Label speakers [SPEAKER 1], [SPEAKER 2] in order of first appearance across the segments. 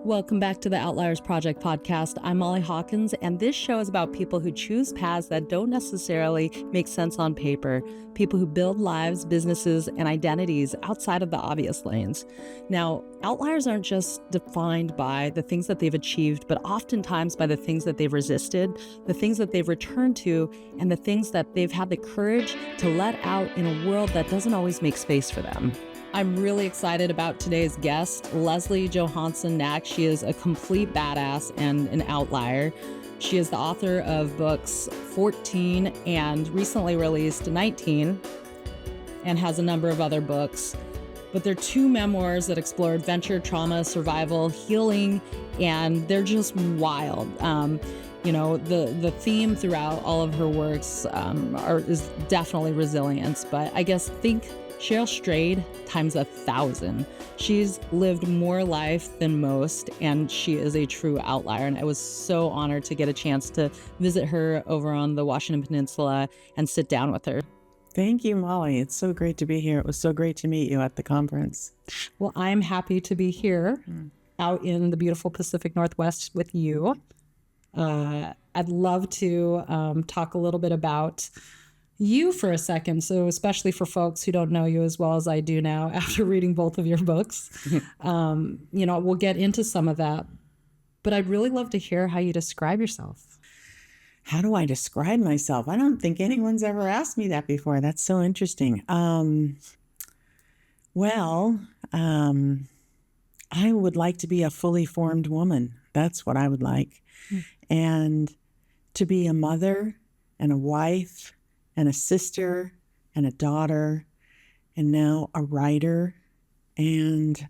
[SPEAKER 1] Welcome back to the Outliers Project podcast. I'm Molly Hawkins, and this show is about people who choose paths that don't necessarily make sense on paper, people who build lives, businesses, and identities outside of the obvious lanes. Now, outliers aren't just defined by the things that they've achieved, but oftentimes by the things that they've resisted, the things that they've returned to, and the things that they've had the courage to let out in a world that doesn't always make space for them. I'm really excited about today's guest, Leslie Johansen Nack. She is a complete badass and an outlier. She is the author of books 14 and recently released 19, and has a number of other books. But they're two memoirs that explore adventure, trauma, survival, healing, and they're just wild. The theme throughout all of her works is definitely resilience, but I guess think Cheryl Strayed times 1,000. She's lived more life than most, and she is a true outlier. And I was so honored to get a chance to visit her over on the Washington Peninsula and sit down with her.
[SPEAKER 2] Thank you, Molly. It's so great to be here. It was so great to meet you at the conference.
[SPEAKER 1] Well, I'm happy to be here out in the beautiful Pacific Northwest with you. I'd love to talk a little bit about you for a second. So especially for folks who don't know you as well as I do now after reading both of your books, we'll get into some of that, but I'd really love to hear how you describe yourself.
[SPEAKER 2] How do I describe myself? I don't think anyone's ever asked me that before. That's so interesting. I would like to be a fully formed woman. That's what I would like. And to be a mother and a wife and a sister and a daughter, and now a writer, and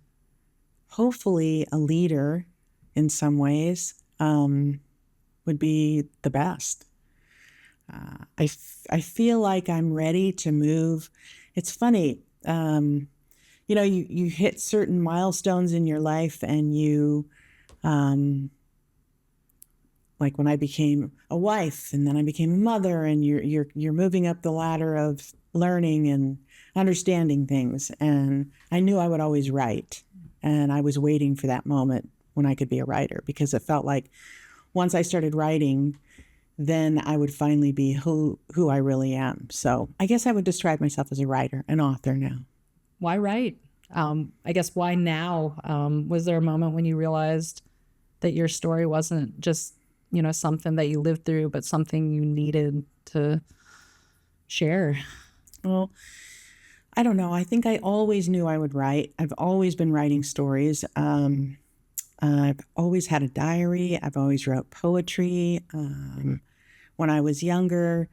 [SPEAKER 2] hopefully a leader in some ways, would be the best. I feel like I'm ready to move. It's funny, you hit certain milestones in your life, and you, like when I became a wife, and then I became a mother, and you're moving up the ladder of learning and understanding things. And I knew I would always write, and I was waiting for that moment when I could be a writer, because it felt like once I started writing, then I would finally be who I really am. So I guess I would describe myself as a writer, an author now.
[SPEAKER 1] Why write? I guess why now? Was there a moment when you realized that your story wasn't just something that you lived through, but something you needed to share?
[SPEAKER 2] Well, I don't know. I think I always knew I would write. I've always been writing stories. I've always had a diary. I've always wrote poetry. When I was younger,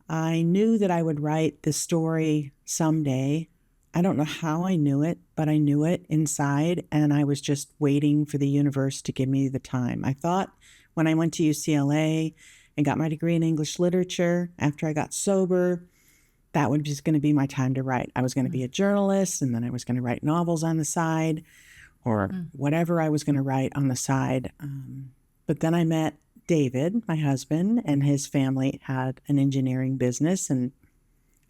[SPEAKER 2] I knew that I would write this story someday. I don't know how I knew it, but I knew it inside, and I was just waiting for the universe to give me the time. I thought when I went to UCLA and got my degree in English literature, after I got sober, that was just going to be my time to write. I was going to be a journalist, and then I was going to write novels on the side, or whatever I was going to write on the side. But then I met David, my husband, and his family had an engineering business, and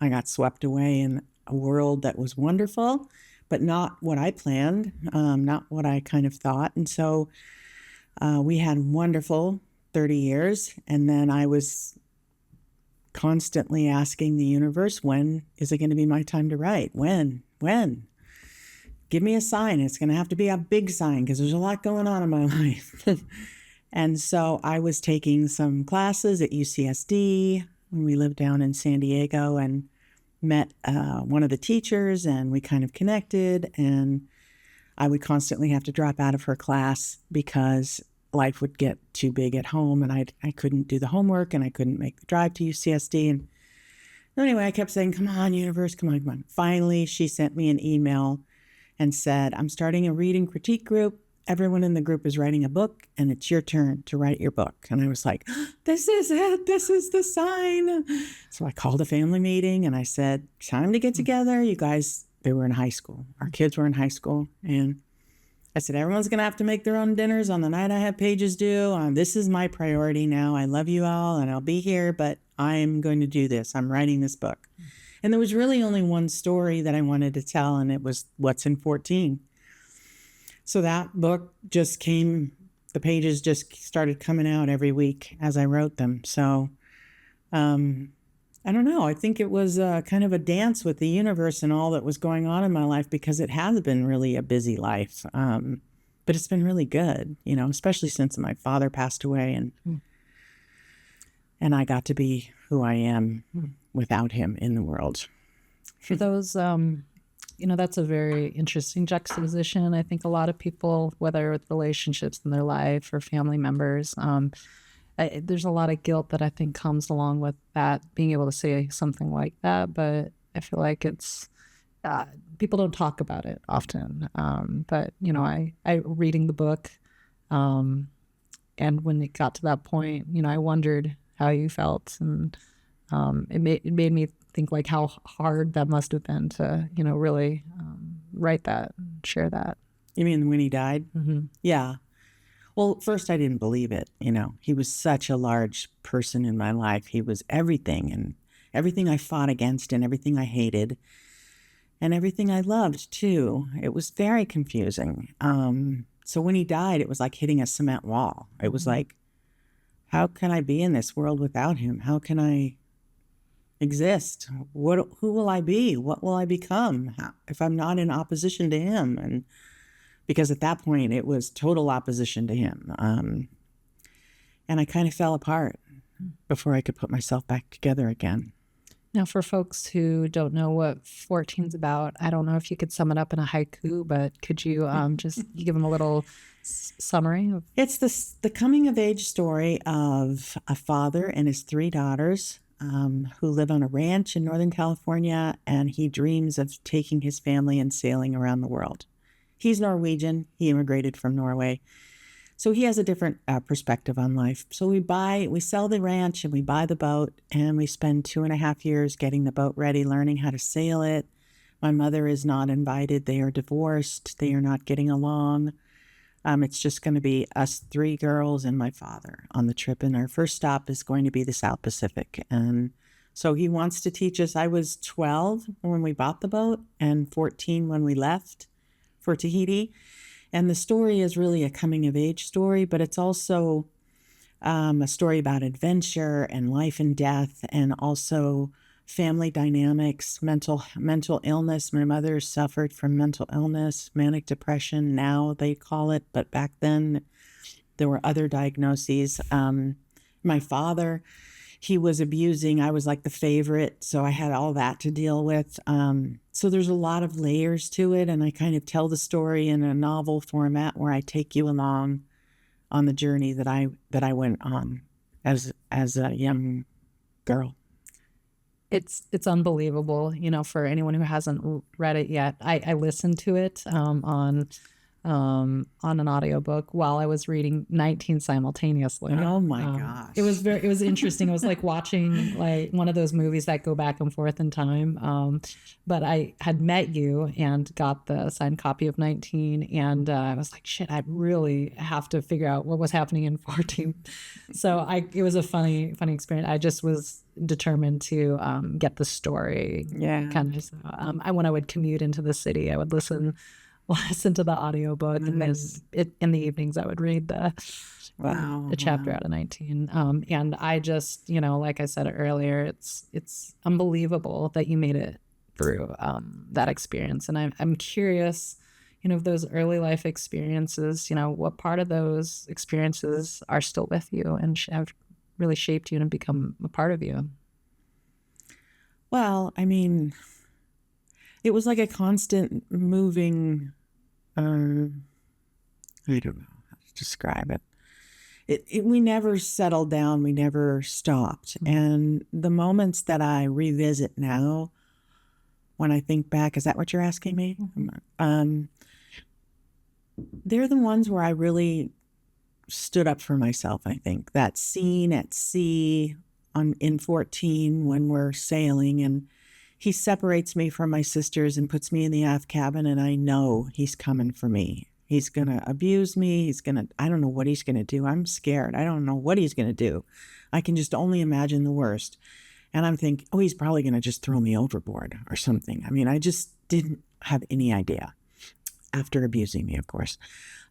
[SPEAKER 2] I got swept away in a world that was wonderful, but not what I planned, not what I kind of thought. And so we had wonderful 30 years, and then I was constantly asking the universe, when is it going to be my time to write? When? Give me a sign. It's going to have to be a big sign, because there's a lot going on in my life. And so I was taking some classes at UCSD when we lived down in San Diego, and met one of the teachers, and we kind of connected, and I would constantly have to drop out of her class because life would get too big at home, and I couldn't do the homework, and I couldn't make the drive to UCSD. And anyway, I kept saying, come on, universe, come on. Finally, she sent me an email and said, I'm starting a reading critique group. Everyone in the group is writing a book, and it's your turn to write your book. And I was like, this is it. This is the sign. So I called a family meeting, and I said, time to get together. You guys, they were in high school. Our kids were in high school. And I said, everyone's going to have to make their own dinners on the night I have pages due. This is my priority now. I love you all, and I'll be here, but I'm going to do this. I'm writing this book. And there was really only one story that I wanted to tell, and it was what's in 14. So that book just came, the pages just started coming out every week as I wrote them. So I don't know. I think it was kind of a dance with the universe and all that was going on in my life, because it has been really a busy life. But it's been really good, especially since my father passed away and I got to be who I am without him in the world.
[SPEAKER 1] For those, that's a very interesting juxtaposition. I think a lot of people, whether with relationships in their life or family members, there's a lot of guilt that I think comes along with that, being able to say something like that. But I feel like it's, people don't talk about it often. But, I reading the book, and when it got to that point, I wondered how you felt. And it made me think like how hard that must have been to, really write that and share that.
[SPEAKER 2] You mean when he died?
[SPEAKER 1] Mm-hmm.
[SPEAKER 2] Yeah. Well, first I didn't believe it. He was such a large person in my life. He was everything, and everything I fought against and everything I hated and everything I loved too. It was very confusing. So when he died, it was like hitting a cement wall. It was like, how can I be in this world without him? How can I exist? Who will I be? What will I become if I'm not in opposition to him? And because at that point it was total opposition to him. And I kind of fell apart before I could put myself back together again.
[SPEAKER 1] Now, for folks who don't know what 14's about, I don't know if you could sum it up in a haiku, but could you just give them a little summary?
[SPEAKER 2] It's the coming of age story of a father and his 3 daughters who live on a ranch in Northern California, and he dreams of taking his family and sailing around the world. He's Norwegian. He immigrated from Norway. So he has a different perspective on life. So we sell the ranch and we buy the boat, and we spend 2.5 years getting the boat ready, learning how to sail it. My mother is not invited. They are divorced. They are not getting along. It's just going to be us 3 girls and my father on the trip. And our first stop is going to be the South Pacific. And so he wants to teach us. I was 12 when we bought the boat and 14 when we left for Tahiti. And the story is really a coming of age story, but it's also a story about adventure and life and death, and also family dynamics, mental illness. My mother suffered from mental illness, manic depression, now they call it, but back then there were other diagnoses. My father, he was abusing. I was like the favorite, so I had all that to deal with. So there's a lot of layers to it, and I kind of tell the story in a novel format where I take you along on the journey that I went on as a young girl.
[SPEAKER 1] It's unbelievable, for anyone who hasn't read it yet. I listened to it on an audiobook while I was reading 19 simultaneously.
[SPEAKER 2] Oh my gosh.
[SPEAKER 1] It was interesting. It was like watching like one of those movies that go back and forth in time. But I had met you and got the signed copy of 19, and I was like, shit, I really have to figure out what was happening in 14. So it was a funny experience. I just was determined to get the story.
[SPEAKER 2] Yeah.
[SPEAKER 1] Kind of. When I would commute into the city, I would listen to the audiobook, and then in the evenings I would read the chapter out of 19. And I just, like I said earlier, it's unbelievable that you made it through that experience. And I'm curious, of those early life experiences, what part of those experiences are still with you and have really shaped you and become a part of you?
[SPEAKER 2] Well, I mean, it was like a constant moving, I don't know how to describe it. We never settled down. We never stopped. Mm-hmm. And the moments that I revisit now, when I think back, is that what you're asking me? Mm-hmm. They're the ones where I really stood up for myself, I think. That scene at sea in 14 when we're sailing, and he separates me from my sisters and puts me in the aft cabin, and I know he's coming for me. He's going to abuse me. I don't know what he's going to do. I'm scared. I don't know what he's going to do. I can just only imagine the worst. And I'm thinking, oh, he's probably going to just throw me overboard or something. I mean, I just didn't have any idea. after abusing me, of course.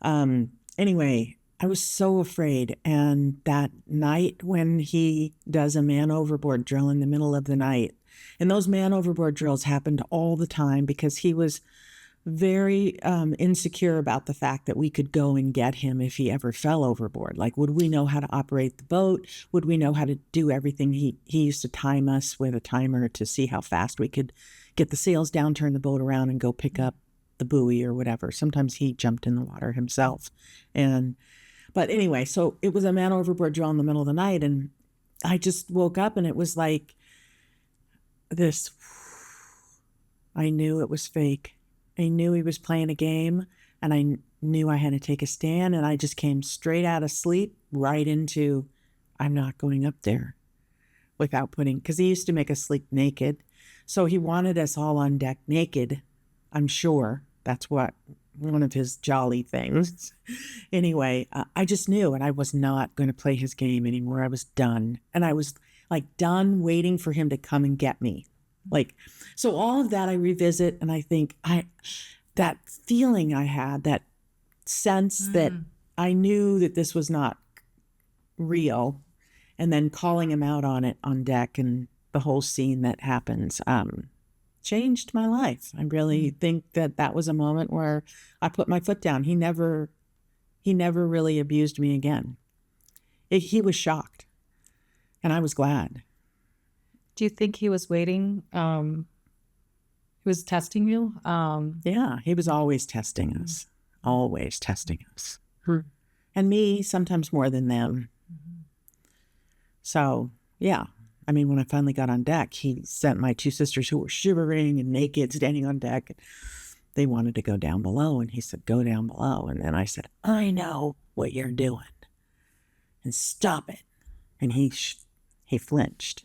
[SPEAKER 2] Anyway, I was so afraid. And that night when he does a man overboard drill in the middle of the night, and those man overboard drills happened all the time because he was very insecure about the fact that we could go and get him if he ever fell overboard. Like, would we know how to operate the boat? Would we know how to do everything? He used to time us with a timer to see how fast we could get the sails down, turn the boat around, and go pick up the buoy or whatever. Sometimes he jumped in the water himself. But anyway, so it was a man overboard drill in the middle of the night, and I just woke up and it was like this. I knew it was fake. I knew he was playing a game, and I knew I had to take a stand, and I just came straight out of sleep right into, I'm not going up there without putting, because he used to make us sleep naked. So he wanted us all on deck naked. I'm sure that's what one of his jolly things. Anyway, I just knew, and I was not going to play his game anymore. I was done. And I was like done waiting for him to come and get me. Like, so all of that I revisit, and I think that feeling I had, that sense that I knew that this was not real, and then calling him out on it on deck and the whole scene that happens, changed my life. I really think that was a moment where I put my foot down. He never really abused me again. He was shocked, and I was glad.
[SPEAKER 1] Do you think he was waiting? He was testing you?
[SPEAKER 2] Yeah, he was always testing us. Always testing us. And me, sometimes more than them. So, yeah. I mean, when I finally got on deck, he sent my two sisters, who were shivering and naked, standing on deck. They wanted to go down below, and he said, go down below. And then I said, I know what you're doing, and stop it. And he flinched.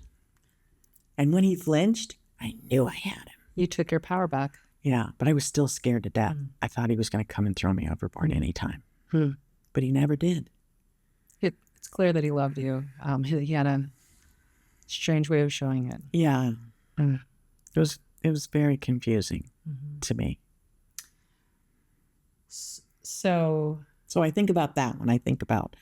[SPEAKER 2] And when he flinched, I knew I had him.
[SPEAKER 1] You took your power back.
[SPEAKER 2] Yeah, but I was still scared to death. I thought he was going to come and throw me overboard anytime. But he never did.
[SPEAKER 1] It's clear that he loved you. He had a strange way of showing it.
[SPEAKER 2] Yeah. It was very confusing to me.
[SPEAKER 1] So
[SPEAKER 2] I think about that when I think about,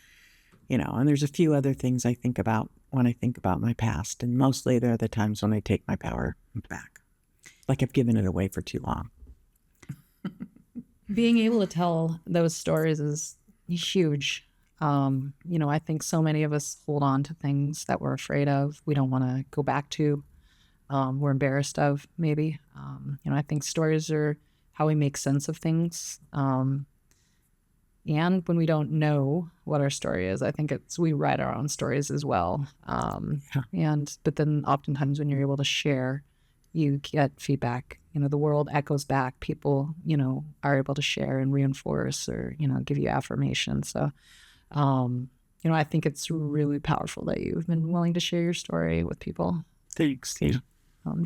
[SPEAKER 2] and there's a few other things I think about when I think about my past. And mostly they're the times when I take my power back. Like I've given it away for too long.
[SPEAKER 1] Being able to tell those stories is huge. I think so many of us hold on to things that we're afraid of. We don't want to go back to. We're embarrassed of, maybe. I think stories are how we make sense of things. And when we don't know what our story is, I think we write our own stories as well. But then oftentimes when you're able to share, you get feedback. The world echoes back. People, are able to share and reinforce or, give you affirmation. So, I think it's really powerful that you've been willing to share your story with people.
[SPEAKER 2] Thanks. Yeah.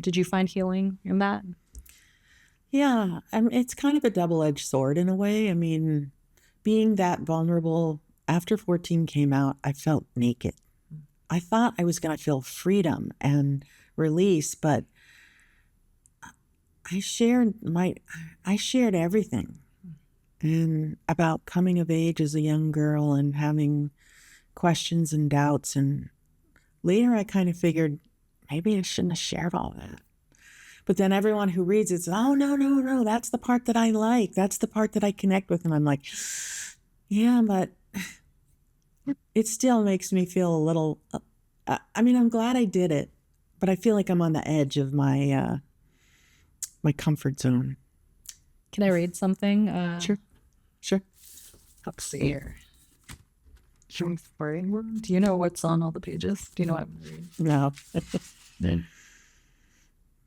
[SPEAKER 1] Did you find healing in that?
[SPEAKER 2] Yeah. It's kind of a double-edged sword in a way. I mean, being that vulnerable, after 14 came out, I felt naked. I thought I was going to feel freedom and release, but I shared everything, and about coming of age as a young girl and having questions and doubts. And later I kind of figured maybe I shouldn't have shared all that. But then everyone who reads it says, oh, no, that's the part that I like. That's the part that I connect with. And I'm like, yeah, but it still makes me feel a little, I'm glad I did it, but I feel like I'm on the edge of my comfort zone.
[SPEAKER 1] Can I read something?
[SPEAKER 2] Sure.
[SPEAKER 1] Let's see here. Do you know what's on all the pages? Do you know what I'm reading?
[SPEAKER 2] No.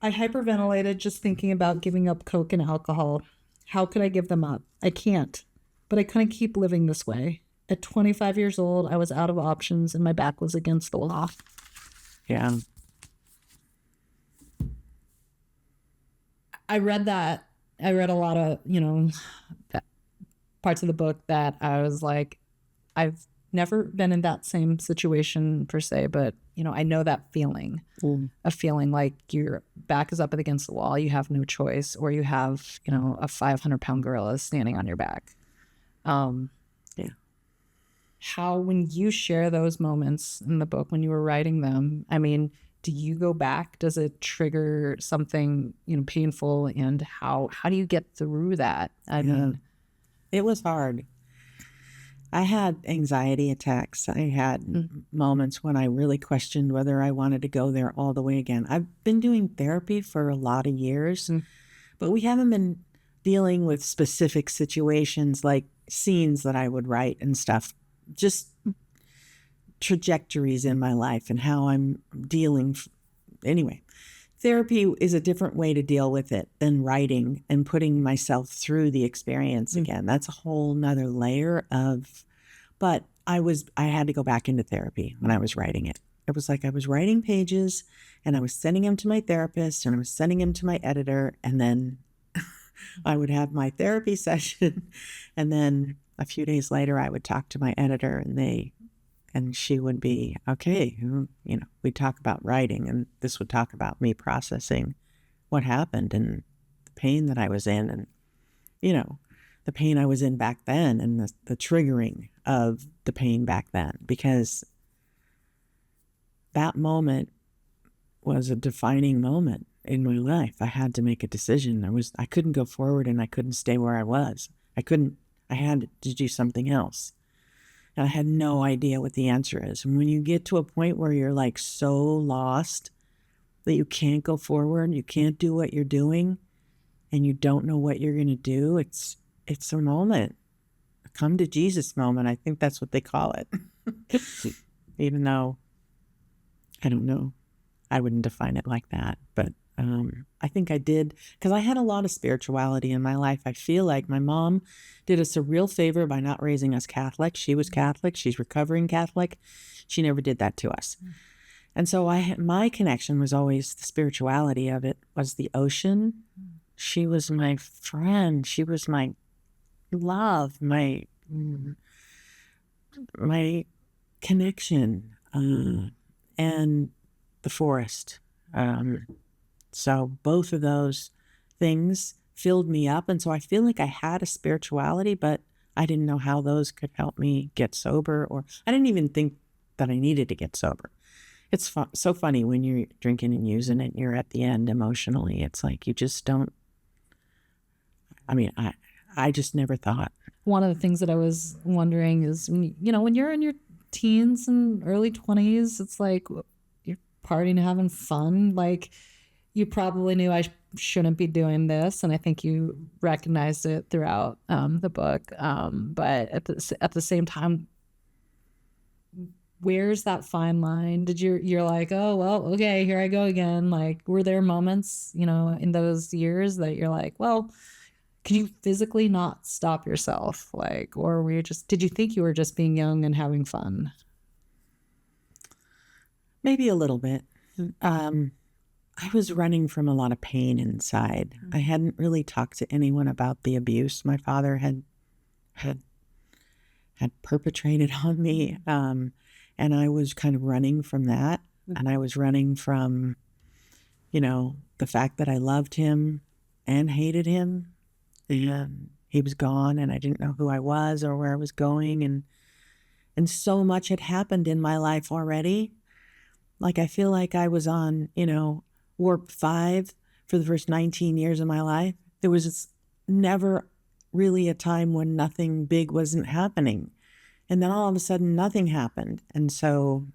[SPEAKER 1] I hyperventilated just thinking about giving up Coke and alcohol. How could I give them up? I can't. But I couldn't keep living this way. At 25 years old, I was out of options and my back was against the wall.
[SPEAKER 2] Yeah.
[SPEAKER 1] I read that. I read a lot of, parts of the book that I was like, I've never been in that same situation per se, but I know that feeling of feeling like your back is up against the wall, you have no choice, or you have, a 500-pound gorilla standing on your back.
[SPEAKER 2] Yeah.
[SPEAKER 1] How, when you share those moments in the book, when you were writing them, I mean, do you go back? Does it trigger something, painful? And how do you get through that? I mean,
[SPEAKER 2] it was hard. I had anxiety attacks. I had moments when I really questioned whether I wanted to go there all the way again. I've been doing therapy for a lot of years, but we haven't been dealing with specific situations like scenes that I would write and stuff, just trajectories in my life and how I'm dealing. Anyway, therapy is a different way to deal with it than writing and putting myself through the experience again. That's a whole nother layer of, but I had to go back into therapy when I was writing it. It was like I was writing pages and I was sending them to my therapist and I was sending them to my editor, and then I would have my therapy session, and then a few days later I would talk to my editor, and she would be, okay, we'd talk about writing, and this would talk about me processing what happened and the pain that I was in, and, the pain I was in back then, and the triggering of the pain back then, because that moment was a defining moment in my life. I had to make a decision. I couldn't go forward and I couldn't stay where I was. I had to do something else. And I had no idea what the answer is. And when you get to a point where you're like so lost that you can't go forward, you can't do what you're doing, and you don't know what you're going to do, it's a moment, a come to Jesus moment. I think that's what they call it. Even though, I don't know, I wouldn't define it like that. But I think I did, because I had a lot of spirituality in my life. I feel like my mom did us a real favor by not raising us Catholic. She was Catholic. She's recovering Catholic. She never did that to us. And so my connection was always the spirituality of it, was the ocean. She was my friend. She was my love, my connection, and the forest. So both of those things filled me up. And so I feel like I had a spirituality, but I didn't know how those could help me get sober, or I didn't even think that I needed to get sober. It's so funny when you're drinking and using it, you're at the end emotionally. It's like you just don't, I just never thought.
[SPEAKER 1] One of the things that I was wondering is, when you're in your teens and early 20s, it's like you're partying, having fun. Like, you probably knew I shouldn't be doing this, and I think you recognized it throughout the book. But at the same time, where's that fine line? You're like, oh well, okay, here I go again. Like, were there moments, in those years that you're like, well, could you physically not stop yourself? Like, or did you think you were just being young and having fun?
[SPEAKER 2] Maybe a little bit. I was running from a lot of pain inside. I hadn't really talked to anyone about the abuse my father had perpetrated on me. And I was kind of running from that. And I was running from, the fact that I loved him and hated him. And he was gone, and I didn't know who I was or where I was going. And so much had happened in my life already. Like, I feel like I was on, warp 5 for the first 19 years of my life. There was never really a time when nothing big wasn't happening. And then all of a sudden, nothing happened. And so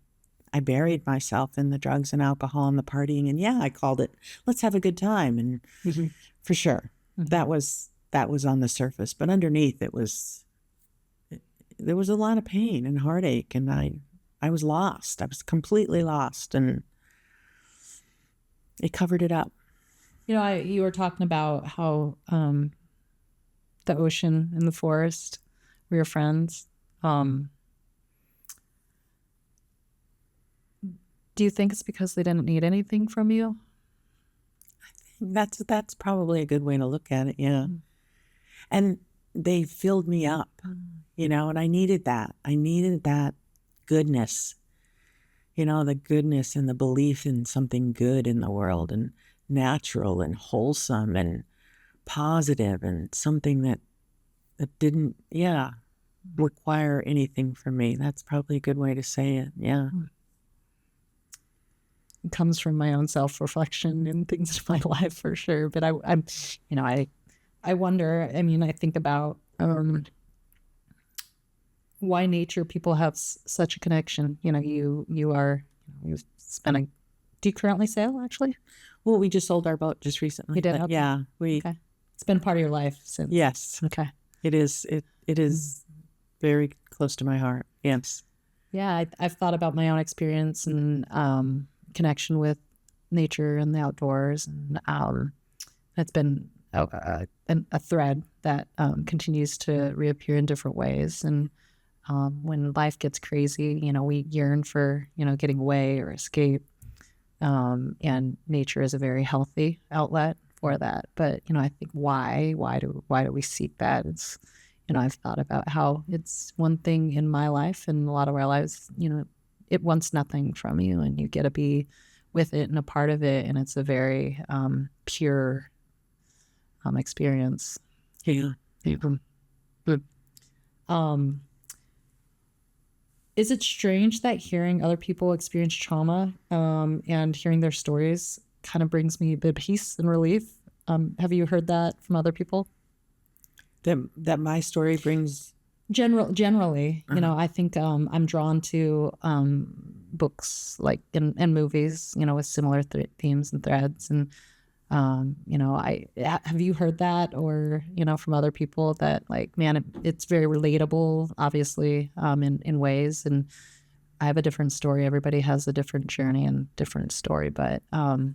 [SPEAKER 2] I buried myself in the drugs and alcohol and the partying. And yeah, I called it, let's have a good time. And for sure, that was on the surface. But underneath, there was a lot of pain and heartache. And I was lost. I was completely lost. And it covered it up.
[SPEAKER 1] You were talking about how the ocean and the forest were your friends. Do you think it's because they didn't need anything from you?
[SPEAKER 2] I think that's probably a good way to look at it, yeah. And they filled me up. and I needed that. I needed that goodness, the goodness and the belief in something good in the world and natural and wholesome and positive and something that didn't, require anything from me. That's probably a good way to say it. Yeah.
[SPEAKER 1] It comes from my own self-reflection and things in my life for sure. But I'm, I wonder, I think about why nature people have such a connection. You spent a, do you currently sail actually?
[SPEAKER 2] Well, we just sold our boat just recently.
[SPEAKER 1] You did?
[SPEAKER 2] But
[SPEAKER 1] Okay.
[SPEAKER 2] yeah.
[SPEAKER 1] Okay. It's been part of your life since.
[SPEAKER 2] Yes.
[SPEAKER 1] Okay.
[SPEAKER 2] It is. It is very close to my heart. Yes.
[SPEAKER 1] Yeah. I've thought about my own experience and connection with nature and the outdoors. And it's been a thread that continues to reappear in different ways. And when life gets crazy, we yearn for, getting away or escape. And nature is a very healthy outlet for that. But, I think why do we seek that? It's, I've thought about how it's one thing in my life and a lot of our lives, it wants nothing from you and you get to be with it and a part of it. And it's a very pure experience.
[SPEAKER 2] Yeah.
[SPEAKER 1] Is it strange that hearing other people experience trauma and hearing their stories kind of brings me a bit of peace and relief? Have you heard that from other people?
[SPEAKER 2] That my story brings...
[SPEAKER 1] Generally, I think I'm drawn to books like and movies, with similar themes and threads. And, have you heard that or, from other people that like, man, it's very relatable, obviously, in ways. And I have a different story. Everybody has a different journey and different story, but, have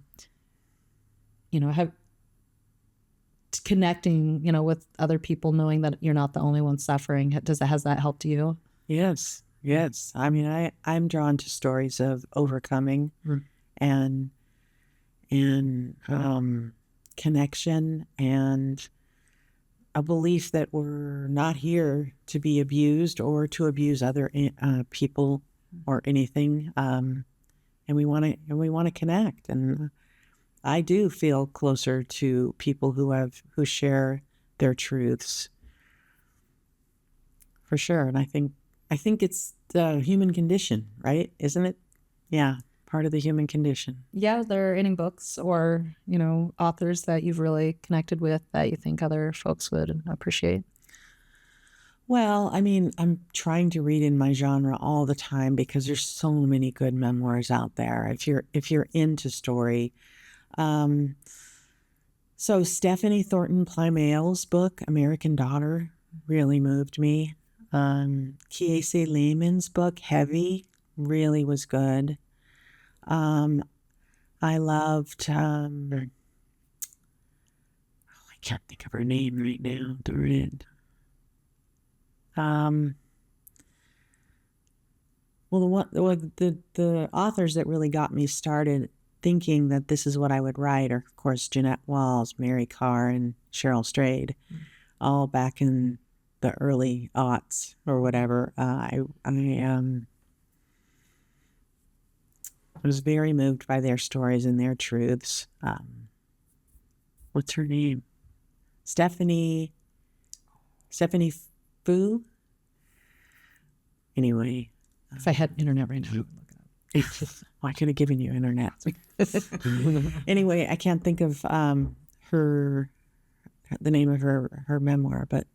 [SPEAKER 1] connecting, with other people, knowing that you're not the only one suffering. Has that helped you?
[SPEAKER 2] Yes. I'm drawn to stories of overcoming and connection and a belief that we're not here to be abused or to abuse other people or anything. And we want to connect. And I do feel closer to people who share their truths, for sure. And I think it's the human condition, right? Isn't it? Yeah, part of the human condition.
[SPEAKER 1] Yeah, there are any books or authors that you've really connected with that you think other folks would appreciate?
[SPEAKER 2] Well, I'm trying to read in my genre all the time because there's so many good memoirs out there. If you're into story. So Stephanie Thornton Plymale's book, American Daughter, really moved me. Kiese Lehman's book, Heavy, really was good. I loved, I can't think of her name right now. Darn it. Well, the authors that really got me started thinking that this is what I would write are, of course, Jeanette Walls, Mary Carr, and Cheryl Strayed, all back in the early aughts or whatever. I was very moved by their stories and their truths. What's her name? Stephanie Fu? Anyway.
[SPEAKER 1] If I had internet right now, I would look it up.
[SPEAKER 2] Well, I could have given you internet. Anyway, I can't think of the name of her memoir, but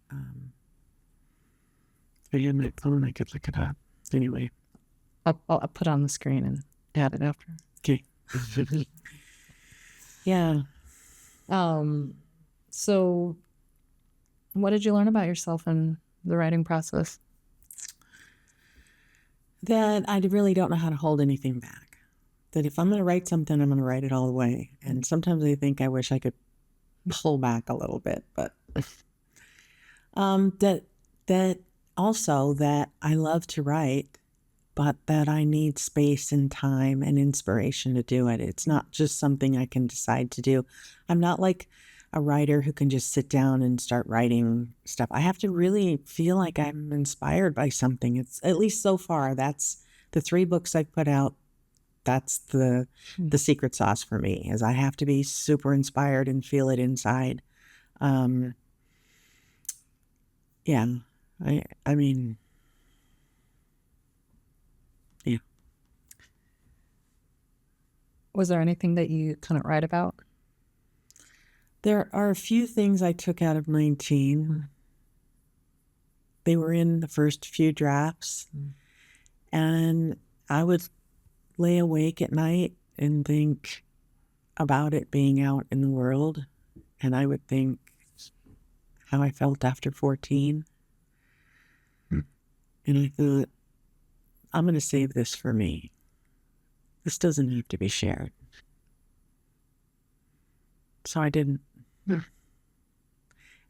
[SPEAKER 2] if I had my phone, I could look it up. Anyway.
[SPEAKER 1] I'll put it on the screen and add it after.
[SPEAKER 2] Okay. Yeah.
[SPEAKER 1] So what did you learn about yourself in the writing process?
[SPEAKER 2] That I really don't know how to hold anything back. That if I'm going to write something, I'm going to write it all the way. And sometimes I think I wish I could pull back a little bit, but that also that I love to write, but that I need space and time and inspiration to do it. It's not just something I can decide to do. I'm not like a writer who can just sit down and start writing stuff. I have to really feel like I'm inspired by something. It's, at least so far, that's the 3 books I've put out. That's the secret sauce for me, is I have to be super inspired and feel it inside. Yeah, I mean, yeah.
[SPEAKER 1] Was there anything that you couldn't write about?
[SPEAKER 2] There are a few things I took out of 19. They were in the first few drafts, and I would lay awake at night and think about it being out in the world, and I would think how I felt after 14. And I thought, I'm going to save this for me. This doesn't have to be shared. So I didn't.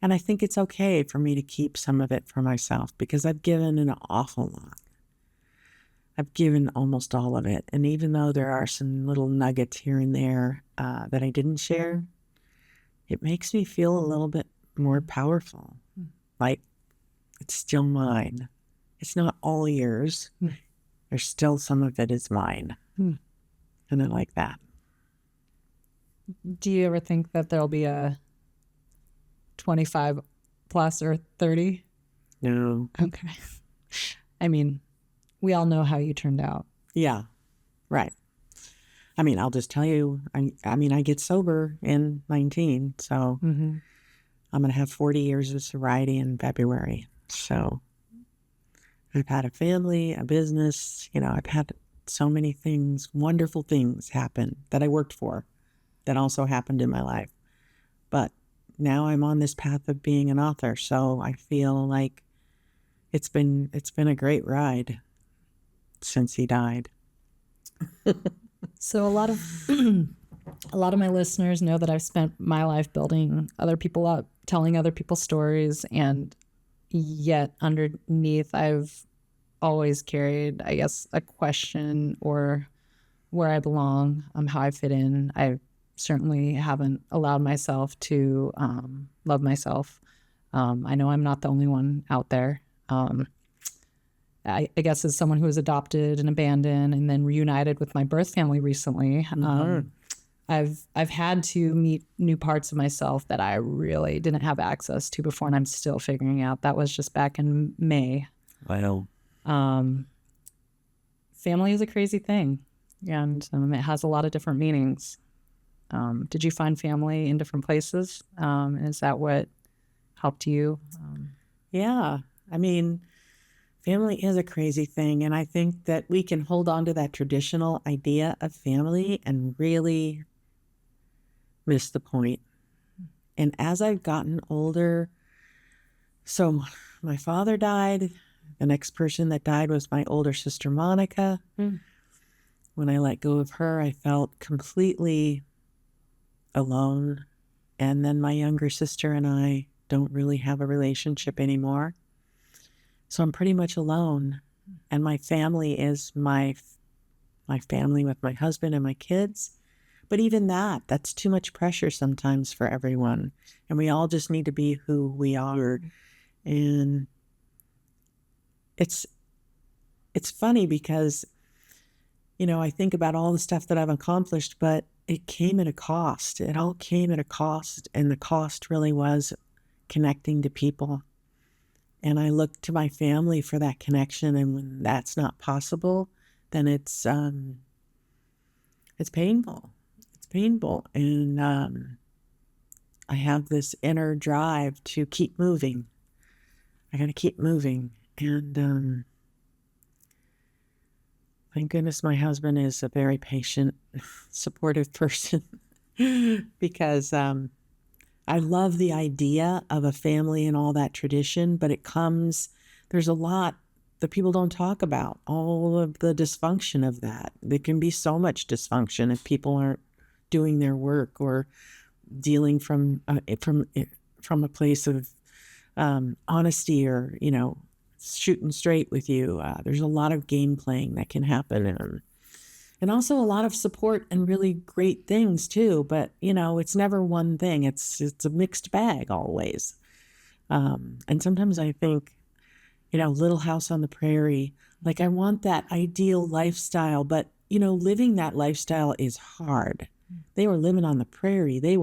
[SPEAKER 2] And I think it's okay for me to keep some of it for myself, because I've given an awful lot. I've given almost all of it. And even though there are some little nuggets here and there that I didn't share, it makes me feel a little bit more powerful. Like it's still mine. It's not all yours. There's still some of it is mine. And I like that.
[SPEAKER 1] Do you ever think that there'll be a 25 plus or 30?
[SPEAKER 2] No.
[SPEAKER 1] Okay. I mean, we all know how you turned out.
[SPEAKER 2] Yeah, right. I mean, I'll just tell you, I mean, I get sober in 19, so I'm going to have 40 years of sobriety in February. So I've had a family, a business, I've had so many things, wonderful things happen that I worked for that also happened in my life. But now I'm on this path of being an author, so I feel like it's been a great ride since he died.
[SPEAKER 1] So a lot of my listeners know that I've spent my life building other people up, telling other people's stories, and yet underneath I've always carried, I guess, a question or where I belong, how I fit in. I certainly haven't allowed myself to love myself. I know I'm not the only one out there. I guess as someone who was adopted and abandoned and then reunited with my birth family recently, I've had to meet new parts of myself that I really didn't have access to before, and I'm still figuring out. That was just back in May.
[SPEAKER 2] Wow.
[SPEAKER 1] Family is a crazy thing, and it has a lot of different meanings. Did you find family in different places? Is that what helped you?
[SPEAKER 2] Yeah. I mean, family is a crazy thing, and I think that we can hold on to that traditional idea of family and really miss the point. And as I've gotten older, so my father died. The next person that died was my older sister, Monica. When I let go of her, I felt completely alone. And then my younger sister and I don't really have a relationship anymore. So I'm pretty much alone. And my family is my family with my husband and my kids. But even that's too much pressure sometimes for everyone. And we all just need to be who we are. And it's funny because, I think about all the stuff that I've accomplished, but it came at a cost. It all came at a cost. And the cost really was connecting to people. And I look to my family for that connection. And when that's not possible, then it's painful. It's painful. And I have this inner drive to keep moving. I got to keep moving. And thank goodness my husband is a very patient, supportive person because I love the idea of a family and all that tradition, but there's a lot that people don't talk about, all of the dysfunction of that. There can be so much dysfunction if people aren't doing their work or dealing from a place of honesty or, shooting straight with you. There's a lot of game playing that can happen. And also a lot of support and really great things too. But, it's never one thing. It's a mixed bag always. And sometimes I think, Little House on the Prairie, like I want that ideal lifestyle, but, living that lifestyle is hard. They were living on the prairie. It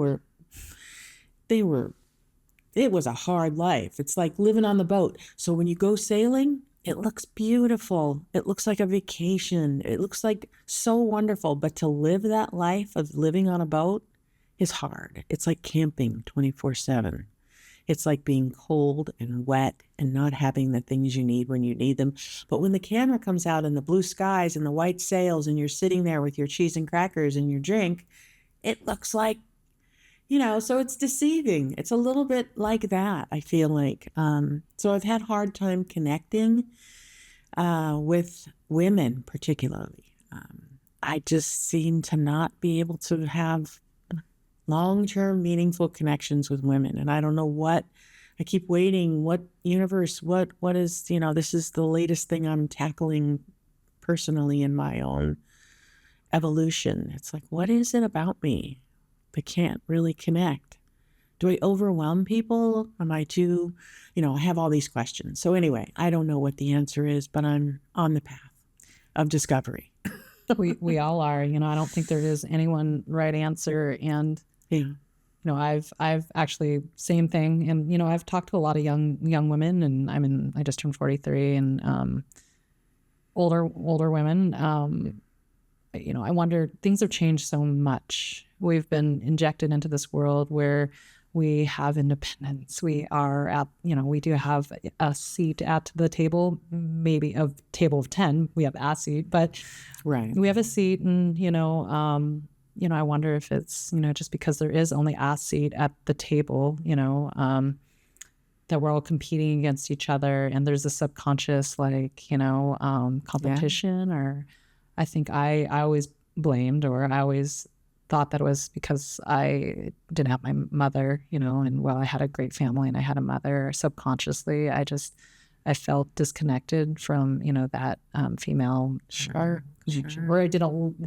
[SPEAKER 2] was a hard life. It's like living on the boat. So when you go sailing, it looks beautiful. It looks like a vacation. It looks like so wonderful. But to live that life of living on a boat is hard. It's like camping 24/7. It's like being cold and wet and not having the things you need when you need them. But when the camera comes out and the blue skies and the white sails and you're sitting there with your cheese and crackers and your drink, it looks like, so it's deceiving. It's a little bit like that, I feel like. So I've had a hard time connecting with women particularly. I just seem to not be able to have long-term meaningful connections with women. And I don't know what, I keep waiting, what universe, what is, this is the latest thing I'm tackling personally in my own evolution. It's like, what is it about me? I can't really connect. Do I overwhelm people? Am I too, I have all these questions. So anyway, I don't know what the answer is, but I'm on the path of discovery.
[SPEAKER 1] We all are, I don't think there is any one right answer. And, I've actually, same thing. And, I've talked to a lot of young women, and I just turned 43, and older women. I wonder, things have changed so much. We've been injected into this world where we have independence. We are at, we do have a seat at the table, maybe a table of 10, we have a seat, but
[SPEAKER 2] right.
[SPEAKER 1] We have a seat, and, I wonder if it's, just because there is only a seat at the table, that we're all competing against each other, and there's a subconscious, competition. Or I think I always blamed, or I always thought that it was because I didn't have my mother, and I had a great family and I had a mother. Subconsciously, I felt disconnected from, that female connection. Or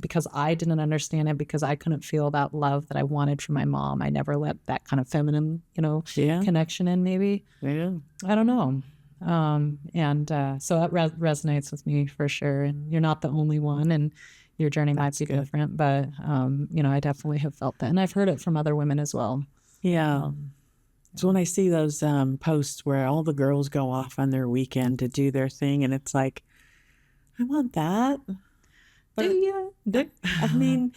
[SPEAKER 1] because I didn't understand it, because I couldn't feel that love that I wanted from my mom. I never let that kind of feminine, connection in, maybe.
[SPEAKER 2] Yeah.
[SPEAKER 1] I don't know. So that resonates with me for sure. And you're not the only one, and your journey might be different, but, I definitely have felt that. And I've heard it from other women as well.
[SPEAKER 2] Yeah. So when I see those posts where all the girls go off on their weekend to do their thing, and it's like, I want that. But,
[SPEAKER 1] do you?
[SPEAKER 2] I mean,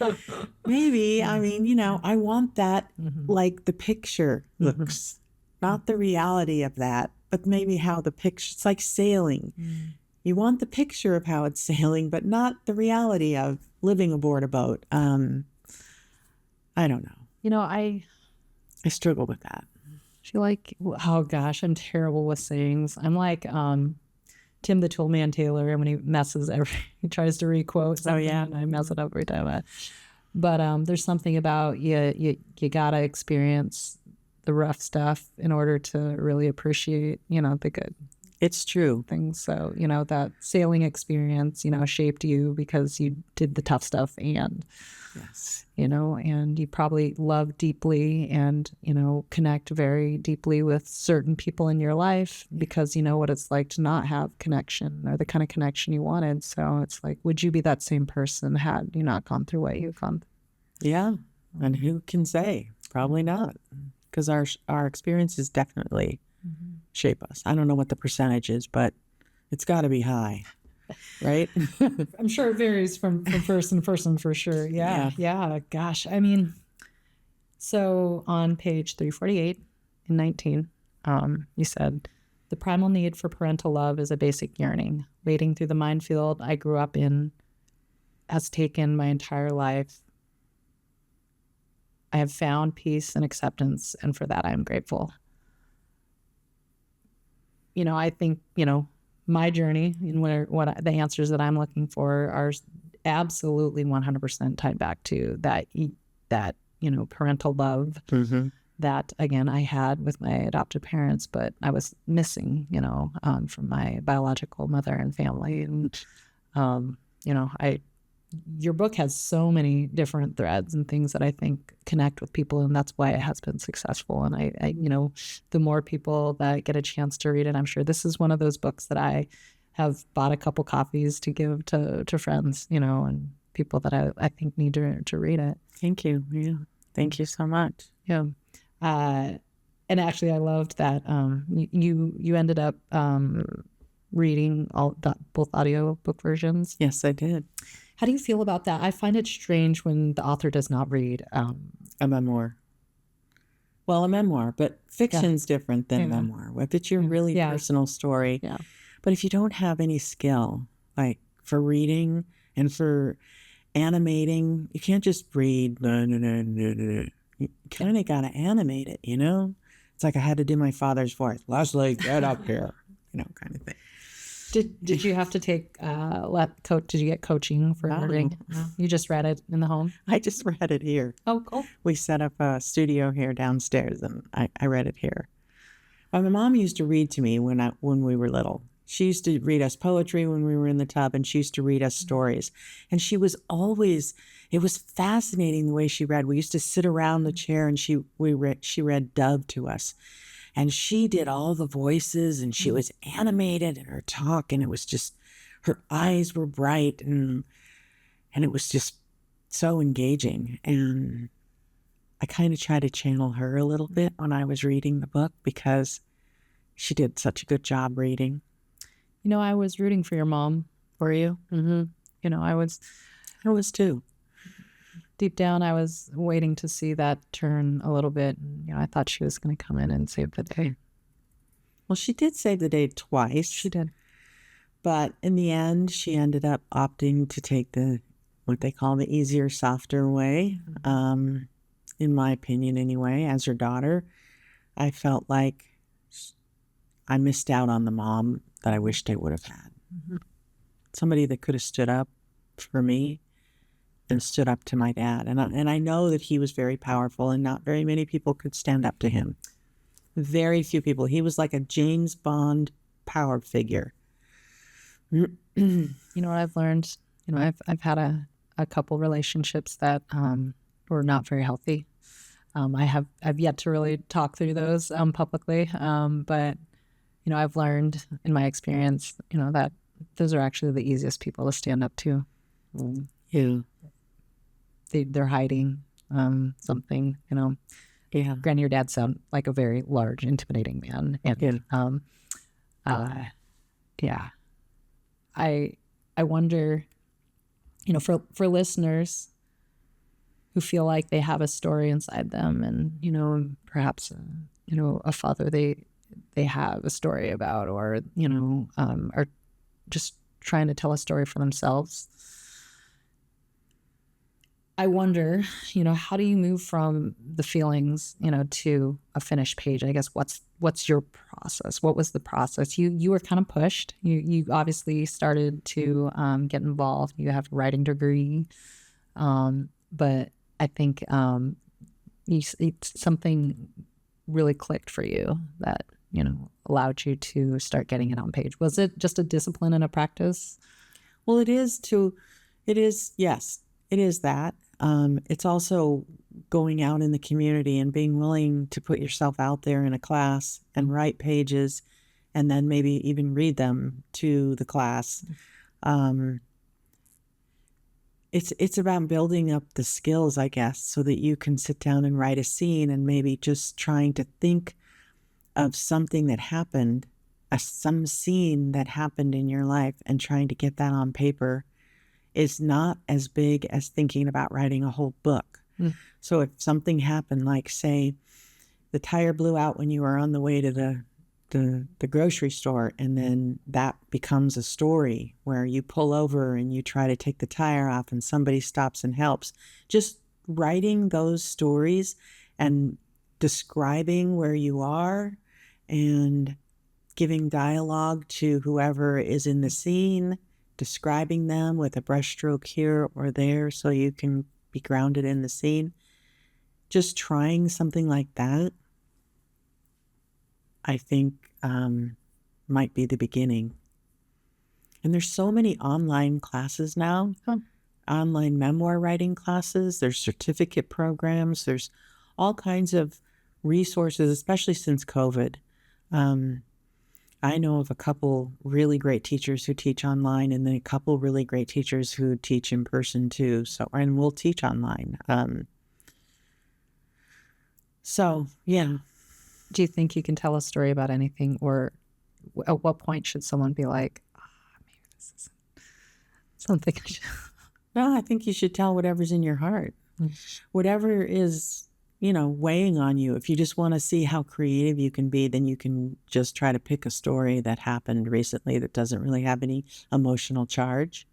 [SPEAKER 2] maybe, I want that, like the picture looks, not the reality of that, but maybe how the picture, it's like sailing. You want the picture of how it's sailing, but not the reality of living aboard a boat. I don't know.
[SPEAKER 1] I
[SPEAKER 2] struggle with that.
[SPEAKER 1] feel like, oh gosh, I'm terrible with sayings. I'm like Tim the Toolman Taylor, and when he messes, he tries to requote something, and I mess it up every time. But there's something about you gotta experience the rough stuff in order to really appreciate, the good.
[SPEAKER 2] It's true.
[SPEAKER 1] Things. So, that sailing experience, shaped you because you did the tough stuff, and,
[SPEAKER 2] yes,
[SPEAKER 1] and you probably love deeply and, connect very deeply with certain people in your life because you know what it's like to not have connection, or the kind of connection you wanted. So it's like, would you be that same person had you not gone through what you've gone through?
[SPEAKER 2] Yeah. And who can say? Probably not. Because our experiences definitely shape us. I don't know what the percentage is, but it's got to be high, right?
[SPEAKER 1] I'm sure it varies from person to person for sure. Yeah. Gosh, so on page 348 and 19, you said, the primal need for parental love is a basic yearning. Wading through the minefield I grew up in has taken my entire life. I have found peace and acceptance, and for that I am grateful. I think, my journey and the answers that I'm looking for are absolutely 100% tied back to that, parental love that, again, I had with my adopted parents, but I was missing, from my biological mother and family. And, your book has so many different threads and things that I think connect with people, and that's why it has been successful. And I the more people that get a chance to read it, I'm sure this is one of those books that I have bought a couple copies to give to friends, and people that I think need to read it.
[SPEAKER 2] Thank you. Yeah. Thank you so much.
[SPEAKER 1] Yeah. And actually, I loved that you ended up reading both audiobook versions.
[SPEAKER 2] Yes, I did.
[SPEAKER 1] How do you feel about that? I find it strange when the author does not read
[SPEAKER 2] a memoir. Well, a memoir, but fiction's different than memoir. If it's your really personal story.
[SPEAKER 1] Yeah.
[SPEAKER 2] But if you don't have any skill, like for reading and for animating, you can't just read. You kind of got to animate it, It's like I had to do my father's voice. Leslie, get up here, kind of thing.
[SPEAKER 1] Did you have to take did you get coaching for reading? No. You just read it in the home?
[SPEAKER 2] I just read it here.
[SPEAKER 1] Oh, cool.
[SPEAKER 2] We set up a studio here downstairs, and I read it here. My mom used to read to me when we were little. She used to read us poetry when we were in the tub, and she used to read us stories. And she was always, it was fascinating the way she read. We used to sit around the chair, and she read Dove to us. And she did all the voices, and she was animated in her talk, and it was just, her eyes were bright, and it was just so engaging. And I kind of tried to channel her a little bit when I was reading the book because she did such a good job reading.
[SPEAKER 1] I was rooting for your mom.
[SPEAKER 2] Were you?
[SPEAKER 1] Mm-hmm. I
[SPEAKER 2] was too.
[SPEAKER 1] Deep down, I was waiting to see that turn a little bit. I thought she was going to come in and save the day.
[SPEAKER 2] Well, she did save the day twice.
[SPEAKER 1] She did.
[SPEAKER 2] But in the end, she ended up opting to take what they call the easier, softer way. In my opinion, anyway, as her daughter, I felt like I missed out on the mom that I wished I would have had. Mm-hmm. Somebody that could have stood up for me and stood up to my dad. And I know that he was very powerful, and not very many people could stand up to him. Very few people. He was like a James Bond power figure.
[SPEAKER 1] You know what I've learned? I've had a couple relationships that were not very healthy. I've yet to really talk through those publicly, but I've learned in my experience, that those are actually the easiest people to stand up to.
[SPEAKER 2] Yeah.
[SPEAKER 1] They're hiding something,
[SPEAKER 2] Yeah.
[SPEAKER 1] Granted, your dad sounded like a very large, intimidating man. And yeah. I wonder, for listeners who feel like they have a story inside them, and perhaps a father they have a story about, or are just trying to tell a story for themselves. I wonder, how do you move from the feelings, to a finished page? I guess what's your process? What was the process? You were kind of pushed. You obviously started to get involved. You have a writing degree, but I think something really clicked for you that allowed you to start getting it on page. Was it just a discipline and a practice?
[SPEAKER 2] Well, it is. Yes, it is that. It's also going out in the community and being willing to put yourself out there in a class and write pages, and then maybe even read them to the class. It's about building up the skills, I guess, so that you can sit down and write a scene, and maybe just trying to think of something that happened, some scene that happened in your life, and trying to get that on paper is not as big as thinking about writing a whole book. So if something happened, like say the tire blew out when you were on the way to the grocery store, and then that becomes a story where you pull over and you try to take the tire off and somebody stops and helps. Just writing those stories and describing where you are and giving dialogue to whoever is in the scene, describing them with a brushstroke here or there so you can be grounded in the scene. Just trying something like that, I think, might be the beginning. And there's so many online classes now. online memoir writing classes. There's certificate programs. There's all kinds of resources, especially since COVID. I know of a couple really great teachers who teach online, and then a couple really great teachers who teach in person too. So, and we'll teach online. So, yeah.
[SPEAKER 1] Do you think you can tell a story about anything, or at what point should someone be like, maybe this is something I should...
[SPEAKER 2] No, I think you should tell whatever's in your heart. Whatever is, weighing on you. If you just want to see how creative you can be, then you can just try to pick a story that happened recently that doesn't really have any emotional charge.